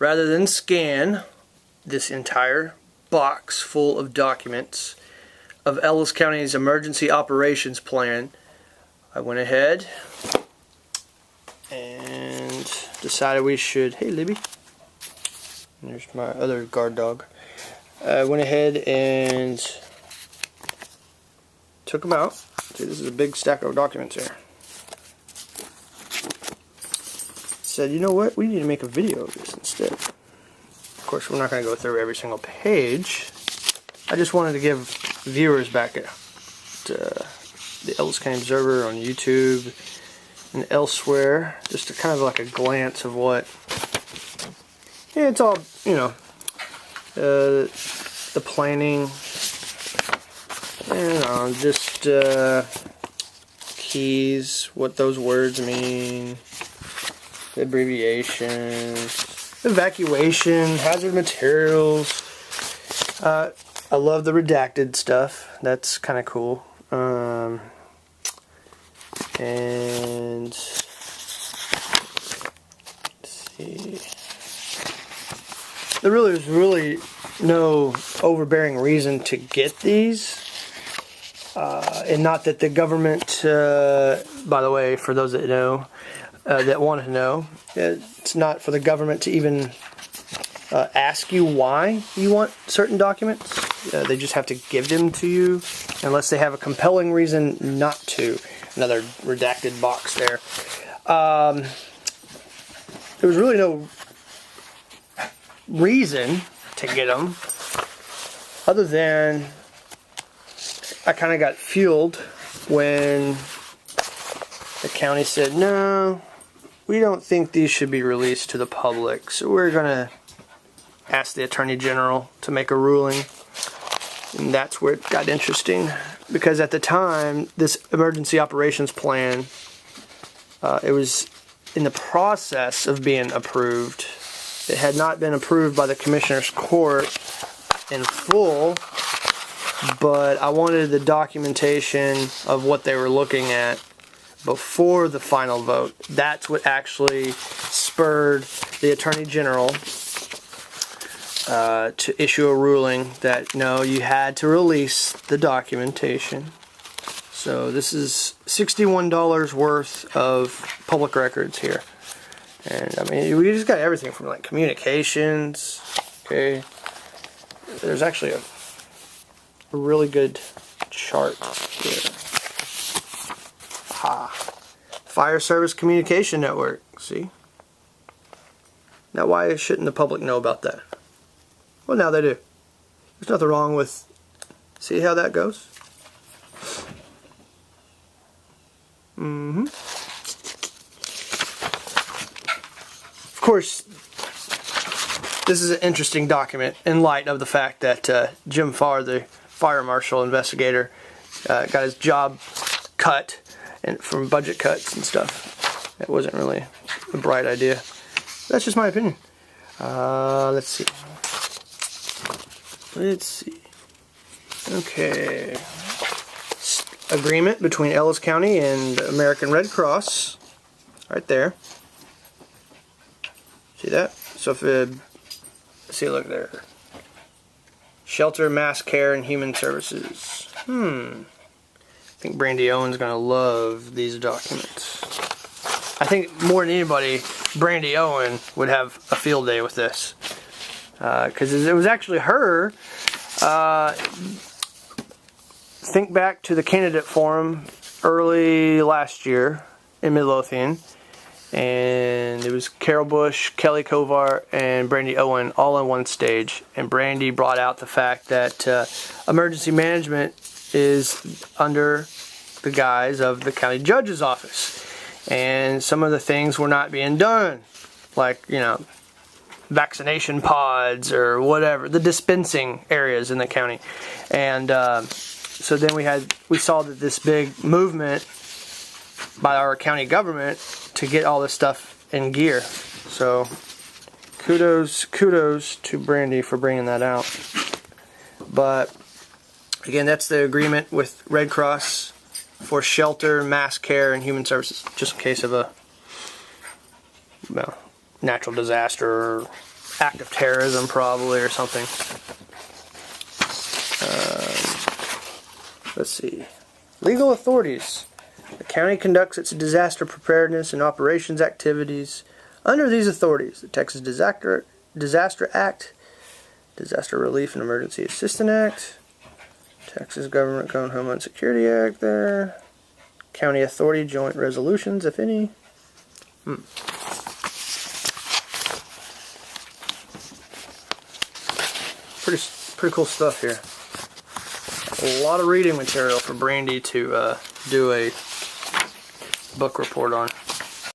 rather than scan this entire box full of documents of Ellis County's emergency operations plan, I went ahead and decided we should, hey Libby, there's my other guard dog. I went ahead and took them out. See, this is a big stack of documents here. Said, you know what, we need to make a video of this instead. Of course, we're not going to go through every single page. I just wanted to give viewers back at the Ellis County Observer on YouTube and elsewhere, just a kind of like a glance of what, yeah, it's all, you know, the planning, and just keys, what those words mean, the abbreviations, evacuation, hazard materials. I love the redacted stuff. That's kind of cool. And let's see. There really was no overbearing reason to get these. And not that the government, by the way, for those that know, that want to know, it's not for the government to even ask you why you want certain documents. They just have to give them to you unless they have a compelling reason not to. Another redacted box there. There was really no reason to get them other than I kind of got fueled when the county said, no, we don't think these should be released to the public, so we're going to ask the Attorney General to make a ruling. And that's where it got interesting, because at the time, this emergency operations plan, it was in the process of being approved. It had not been approved by the Commissioner's Court in full, but I wanted the documentation of what they were looking at before the final vote. That's what actually spurred the Attorney General to issue a ruling that no, you had to release the documentation. So this is $61 worth of public records here. And I mean, we just got everything from like communications, okay. There's actually a really good chart here. Fire Service Communication Network, see? Now why shouldn't the public know about that? Well, now they do. There's nothing wrong with, see how that goes? Of course, this is an interesting document in light of the fact that Jim Farr, the fire marshal investigator, got his job cut and from budget cuts and stuff. It wasn't really a bright idea. That's just my opinion. Let's see. Okay. Agreement between Ellis County and American Red Cross. Right there. See that? So if see, look there. Shelter, mass care, and human services. I think Brandy Owen's going to love these documents. I think more than anybody, Brandy Owen would have a field day with this. Because it was actually her. Think back to the candidate forum early last year in Midlothian. And it was Carol Bush, Kelly Kovar, and Brandy Owen all on one stage. And Brandy brought out the fact that emergency management is under the guise of the county judge's office. And some of the things were not being done. Like, you know, vaccination pods or whatever. The dispensing areas in the county. And so then we saw that this big movement by our county government to get all this stuff in gear. So kudos to Brandy for bringing that out. But again, that's the agreement with Red Cross for shelter, mass care, and human services, just in case of a natural disaster or act of terrorism probably or something. Let's see. Legal authorities. The county conducts its disaster preparedness and operations activities under these authorities. The Texas Disaster Act, Disaster Relief and Emergency Assistance Act, Texas Government Code Homeland Security Act there, County Authority Joint Resolutions, if any. Pretty cool stuff here. A lot of reading material for Brandy to do a book report on.